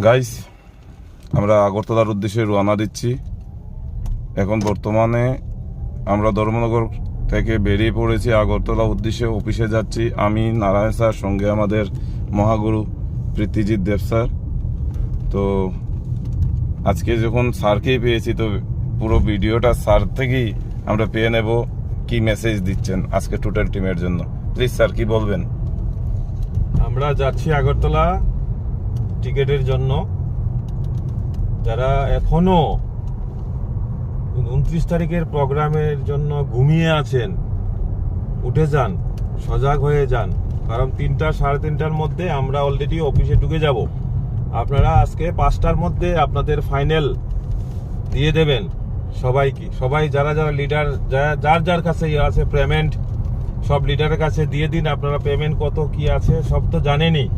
Guys, আমরা আগরতলার উদ্দেশ্যে রওনা দিচ্ছি। এখন বর্তমানে আমরা ধর্মনগর থেকে বেরিয়ে পড়েছি, আগরতলা উদ্দেশ্যে অফিসে যাচ্ছি। আমি, নারায়ণ স্যার, সঙ্গে আমাদের মহাগুরু প্রীতিজিৎ দেব স্যার। তো আজকে যখন স্যারকেই পেয়েছি, তো পুরো ভিডিওটা স্যার থেকেই আমরা পেয়ে নেব কি মেসেজ দিচ্ছেন আজকে টোটাল টিমের জন্য। প্লিজ স্যার, কি বলবেন? আমরা যাচ্ছি আগরতলা টিকেটের জন্য। যারা এখনো 29 তারিখের প্রোগ্রামের জন্য ঘুমিয়ে আছেন, উঠে যান, সজাগ হয়ে যান, কারণ 3টা সাড়ে 3টার মধ্যে আমরা অলরেডি অফিসে ঢুকে যাব। আপনারা আজকে 5টার মধ্যে আপনাদের ফাইনাল দিয়ে দেবেন সবাইকে। সবাই যারা যারা লিডার, যার যার কাছে আছে পেমেন্ট, সব লিডারের কাছে দিয়ে দিন। আপনারা পেমেন্ট কত কি আছে সব তো জানেনই।